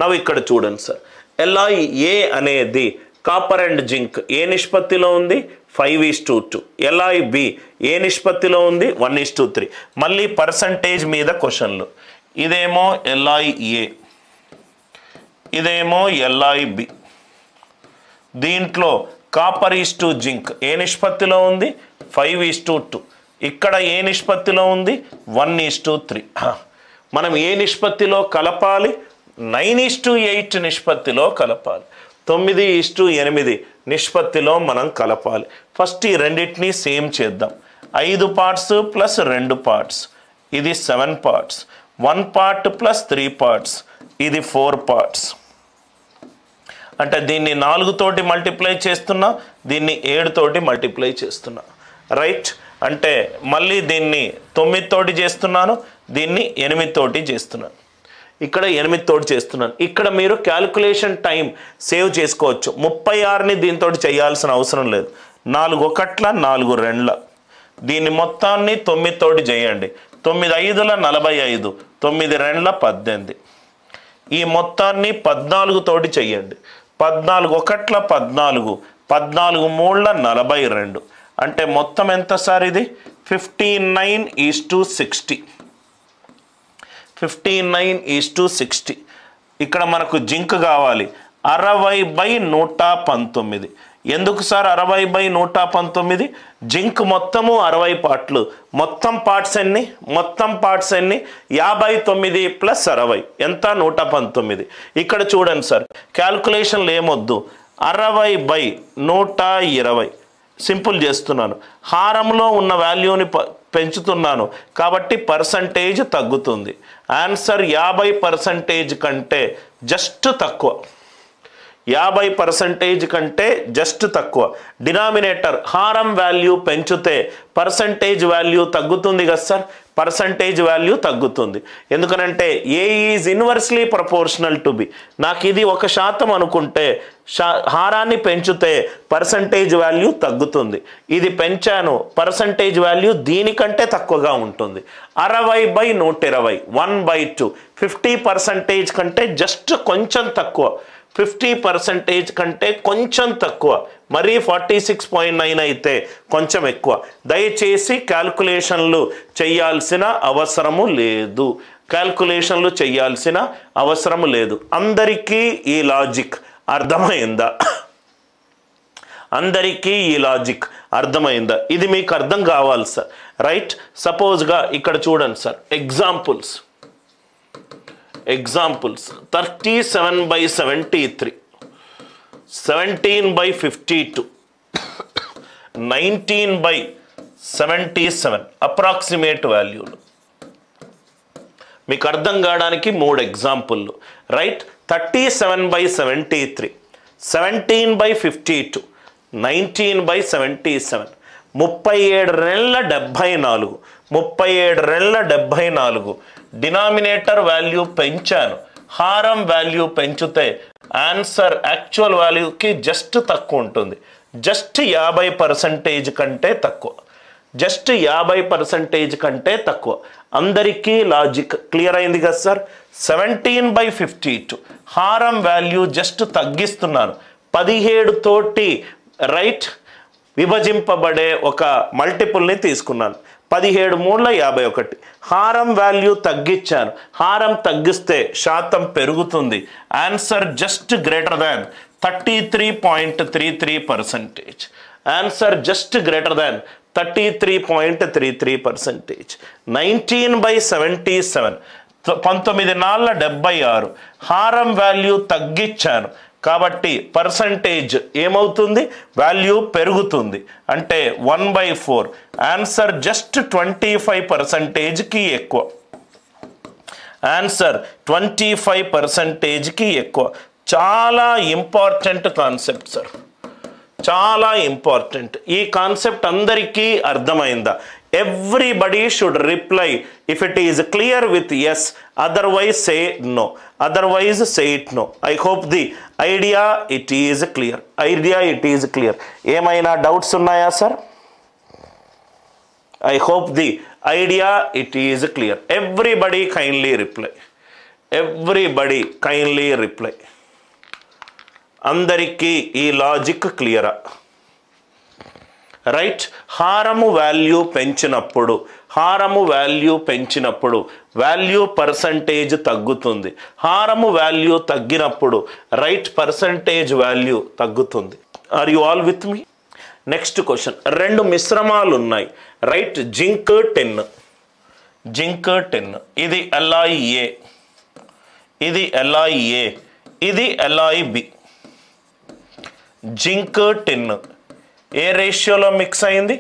Now ఇక్కడ చూడండి sir, LiA అనేది కాపర్ అండ్ జింక్ ఏ నిష్పత్తిలో ఉంది 5:2. LiB ఏ నిష్పత్తిలో ఉంది 1:3. మళ్ళీ పర్సంటేజ్ మీద క్వశ్చన్లు. ఇదేమో LiA, ఇదేమో LiB. దీంట్లో కాపర్ ఈస్టు జింక్ ఏ నిష్పత్తిలో ఉంది 5:2. ఇక్కడ ఏ నిష్పత్తిలో ఉంది 1:3. మనం ఏ నిష్పత్తిలో కలపాలి 9:8 నిష్పత్తిలో కలపాలి. 9:8 నిష్పత్తిలో మనం కలపాలి. ఫస్ట్ ఈ రెండింటినీ సేమ్ చేద్దాం. 5 పార్ట్స్ ప్లస్ 2 పార్ట్స్, ఇది 7 పార్ట్స్. 1 పార్ట్ ప్లస్ 3 పార్ట్స్, ఇది 4 పార్ట్స్. అంటే దీన్ని 4 తోటి మల్టిప్లై చేస్తున్నా, దీన్ని 7 తోటి మల్టిప్లై చేస్తున్నా. రైట్, అంటే మళ్ళీ దీన్ని 9 తోటి చేస్తున్నాను, దీన్ని 8 తోటి చేస్తున్నాను, ఇక్కడ 8 తోటి చేస్తున్నాను. ఇక్కడ మీరు క్యాలిక్యులేషన్ టైం సేవ్ చేసుకోవచ్చు. 36ని దీంతో చేయాల్సిన అవసరం లేదు. 4 1 4 2 దీన్ని మొత్తాన్ని 9 తోటి చేయండి. 9 5 45, 9 2 18. ఈ మొత్తాన్ని 14 తోటి చేయండి. 14 1 14, 14 3 42. అంటే మొత్తం ఎంత సార్ ఇది 59:60. 59:60. ఇక్కడ మనకు జింక్ కావాలి 60/119. ఎందుకు సార్ 60/119? జింక్ మొత్తము 60 పార్ట్లు. మొత్తం పార్ట్స్ ఎన్ని? మొత్తం పార్ట్స్ ఎన్ని? 59 + 60 ఎంత? 119. ఇక్కడ చూడండి సార్, క్యాల్కులేషన్లు ఏమొద్దు, 60/120 సింపుల్ చేస్తున్నాను. హారంలో ఉన్న వాల్యూని పెంచుతున్నాను కాబట్టి పర్సంటేజ్ తగ్గుతుంది. ఆన్సర్ 50% కంటే జస్ట్ తక్కువ. 50% కంటే జస్ట్ తక్కువ. డినామినేటర్ హారం వాల్యూ పెంచితే పర్సంటేజ్ వాల్యూ తగ్గుతుంది కదా సార్, పర్సంటేజ్ వాల్యూ తగ్గుతుంది. ఎందుకనంటే A is inversely proportional to B. నాకు ఇది 1% అనుకుంటే హారాన్ని పెంచితే పర్సంటేజ్ వాల్యూ తగ్గుతుంది. ఇది పెంచాను, పర్సంటేజ్ వాల్యూ దీనికంటే తక్కువగా ఉంటుంది. 60/120 1/2. 50% కంటే జస్ట్ కొంచెం తక్కువ. 50% కంటే కొంచెం తక్కువ. మరీ 46.9 అయితే కొంచెం ఎక్కువ. దయచేసి క్యాల్కులేషన్లు చేయాల్సిన అవసరము లేదు. క్యాల్కులేషన్లు చేయాల్సిన అవసరము లేదు. అందరికీ ఈ లాజిక్ అర్థమైందా? అందరికీ ఈ లాజిక్ అర్థమైందా? ఇది మీకు అర్థం కావాలి సార్. రైట్, సపోజ్గా ఇక్కడ చూడండి సార్, ఎగ్జాంపుల్స్ 37/73, 17/52, 19/77 అప్రాక్సిమేట్ వాల్యూలు. మీకు అర్థం కావడానికి 3 ఎగ్జాంపుల్లు. రైట్, 37/73, 17/52, 19/77. 37 74. డినామినేటర్ వాల్యూ పెంచాను, హారం వాల్యూ పెంచితే ఆన్సర్ యాక్చువల్ వాల్యూకి జస్ట్ తక్కువ ఉంటుంది. జస్ట్ 50% కంటే తక్కువ. జస్ట్ 50% కంటే తక్కువ. అందరికీ లాజిక్ క్లియర్ అయింది కదా సార్? 17/52 హారం వాల్యూ జస్ట్ తగ్గిస్తున్నాను, 17 తోటి రైట్ విభజింపబడే ఒక మల్టిపుల్ని తీసుకున్నాను. 17 3 51. హారం వాల్యూ తగ్గించాను, హారం తగ్గిస్తే శాతం పెరుగుతుంది. Answer just greater than 33.33%. Answer just greater than 33.33%. 19/77 19 76. హారం వాల్యూ తగ్గించాను కాబట్టి పర్సంటేజ్ ఏమవుతుంది? వాల్యూ పెరుగుతుంది. అంటే 1/4. ఆన్సర్ జస్ట్ 25%కి ఎక్కువ. ఆన్సర్ 25%కి ఎక్కువ. చాలా ఇంపార్టెంట్ కాన్సెప్ట్ సార్, చాలా ఇంపార్టెంట్. ఈ కాన్సెప్ట్ అందరికీ అర్థమైందా? Everybody should reply if it is clear with yes, otherwise say no. Otherwise say it no. I hope the idea it is clear. ఏమైనా doubts ఉన్నాయా sir? I hope the idea it is clear. Everybody kindly reply. Everybody kindly reply. అందరికీ ఈ logic క్లియరా? Right. హారము value పెంచినప్పుడు value percentage తగ్గుతుంది. హారము value తగ్గినప్పుడు రైట్ పర్సంటేజ్ వాల్యూ తగ్గుతుంది. Are you all with me? Next question. 2 మిశ్రమాలు ఉన్నాయి. రైట్. జింక్ 10, ఇది alloy A, ఇది alloy A, ఇది alloy B. జింక్ 10 ఏ రేషియోలో మిక్స్ అయింది?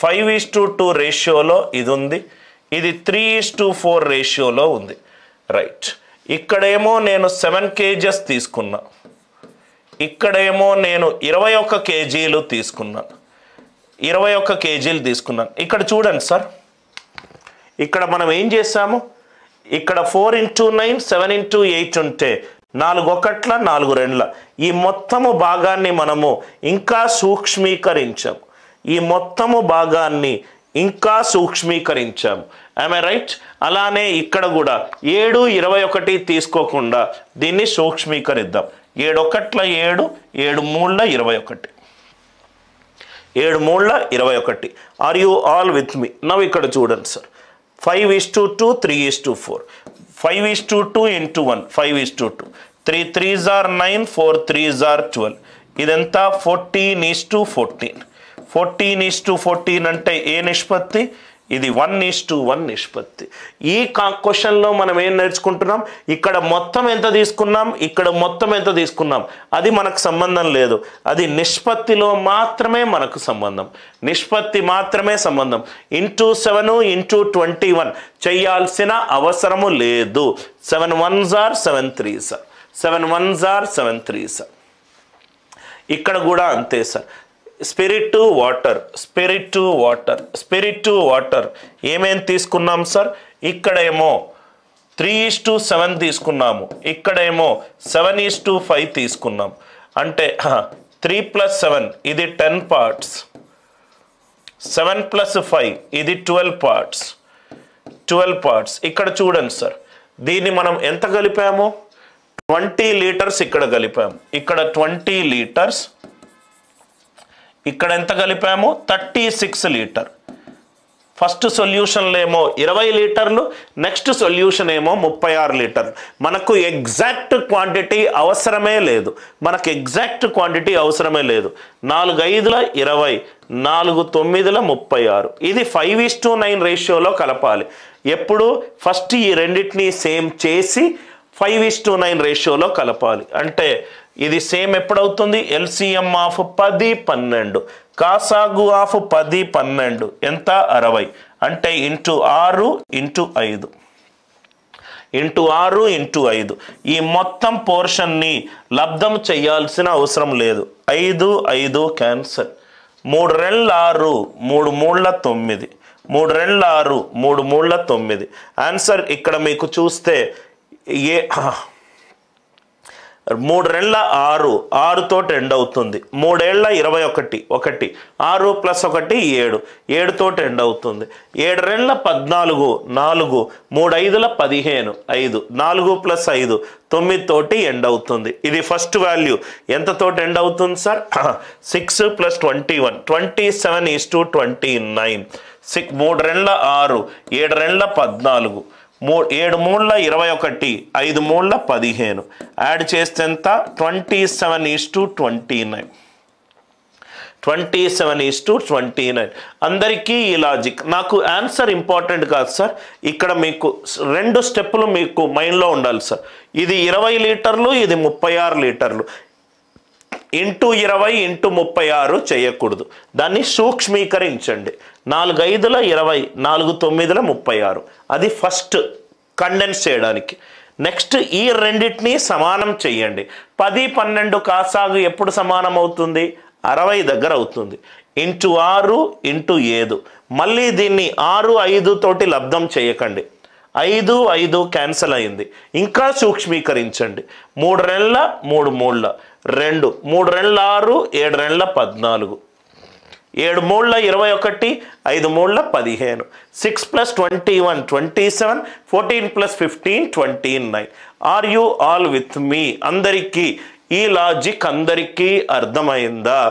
5:2 రేషియోలో ఇది ఉంది. ఇది 3:4 రేషియోలో ఉంది. రైట్. ఇక్కడేమో నేను 7 kgs తీసుకున్నా, ఇక్కడేమో నేను 21 kgలు తీసుకున్నాను. ఇక్కడ చూడండి సార్, ఇక్కడ మనం ఏం చేసాము? ఇక్కడ 4 × 9 7 × 8 ఉంటే 4 1 4 2 ఈ మొత్తము భాగాన్ని మనము ఇంకా సూక్ష్మీకరించాము. ఆమె రైట్. అలానే ఇక్కడ కూడా 7 21 తీసుకోకుండా దీన్ని సూక్ష్మీకరిద్దాం. 7 1 7, 7 3 21, 7 3 21. Are you all with me? Now ఇక్కడ చూడండి sir, 5:2 3:4, 5:2 × 1 5:2, 3 3s are 9, 4 3s are 12. ఇదంతా 14:14. 14:14 అంటే ఏ నిష్పత్తి? ఇది 1:1 నిష్పత్తి. ఈ క్వశ్చన్లో మనం ఏం నేర్చుకుంటున్నాం? ఇక్కడ మొత్తం ఎంత తీసుకున్నాం, ఇక్కడ మొత్తం ఎంత తీసుకున్నాం, అది మనకు సంబంధం లేదు. అది నిష్పత్తిలో మాత్రమే మనకు సంబంధం. ఇంటూ 7 ఇంటూ 21 చేయాల్సిన అవసరము లేదు. 7 1s are 7 3s, 7 1s are 7 3s. ఇక్కడ కూడా అంతే సార్. స్పిరిట్ వాటర్ ఏమేం తీసుకున్నాం సార్? ఇక్కడేమో 3:7 తీసుకున్నాము, ఇక్కడేమో 7:5 తీసుకున్నాం. అంటే 3 + 7 ఇది 10 parts, 7 + 5 ఇది 12 parts. ఇక్కడ చూడండి సార్, దీన్ని మనం ఎంత కలిపాము? 20 liters ఇక్కడ కలిపాము. ఇక్కడ 20 liters, ఇక్కడ ఎంత కలిపాము? 36 లీటర్. ఫస్ట్ సొల్యూషన్లో ఏమో 20 లీటర్లు, నెక్స్ట్ సొల్యూషన్ ఏమో 36 లీటర్లు. మనకు ఎగ్జాక్ట్ క్వాంటిటీ అవసరమే లేదు. 4 5 20, 4 9 36. ఇది 5:9 రేషియోలో కలపాలి. ఎప్పుడు? ఫస్ట్ ఈ రెండింటిని సేమ్ చేసి 5:9 రేషియోలో కలపాలి. అంటే ఇది సేమ్ ఎప్పుడవుతుంది? ఎల్సిఎం ఆఫ్ 10 12, కాసాగు ఆఫ్ 10 12 ఎంత? 60. అంటే ఇంటూ 6 ఇంటూ 5, ఈ మొత్తం పోర్షన్ని లబ్ధం చేయాల్సిన అవసరం లేదు. 5 5 క్యాన్సల్. 3 2 6, 3 3 9, 3 2 6, 3 3 9. ఆన్సర్ ఇక్కడ మీకు చూస్తే 3 2 6, 6 తోటి ఎండ్ అవుతుంది. 3 21, 1, 6 + 1 7, 7 తోటి ఎండ్ అవుతుంది. 7 2 14, 4, 3 5 15, 5, 4 + 5 9 తోటి ఎండ్ అవుతుంది. ఇది ఫస్ట్ వాల్యూ. ఎంత తోటి ఎండ్ అవుతుంది సార్? 6 + 21 27:29. 3 2 6, 7 2 14, 7 3 21, 5 3 15. యాడ్ చేస్తే ఎంత? 27:29. 27:29. అందరికీ ఈ లాజిక్. నాకు ఆన్సర్ ఇంపార్టెంట్ కాదు సార్. ఇక్కడ మీకు 2 స్టెప్పులు మీకు మైండ్లో ఉండాలి సార్. ఇది 20 లీటర్లు, ఇది 36 లీటర్లు. ఇంటూ 20 ఇంటూ 36 చేయకూడదు. దాన్ని సూక్ష్మీకరించండి. 4 5 20, 4 9 36. అది ఫస్ట్ కండెన్స్ చేయడానికి. నెక్స్ట్ ఈ రెండింటినీ సమానం చేయండి. 10 12 కాసాగు ఎప్పుడు సమానం అవుతుంది? 60 దగ్గర అవుతుంది. Into 6 into 7. మళ్ళీ దీన్ని 6 5 తోటి లబ్ధం చేయకండి. 5 5 క్యాన్సల్ అయింది. ఇంకా సూక్ష్మీకరించండి. 3 2 3 3 2, 3 2 6, 7 2 14. 7 మూళ్ళ 21, 5 మూళ్ళ 15, 6 + 21 27, 14 + 15 29. ఆర్ యు ఆల్ విత్ మీ? అందరికీ ఈ లాజిక్ అందరికీ అర్థమైందా?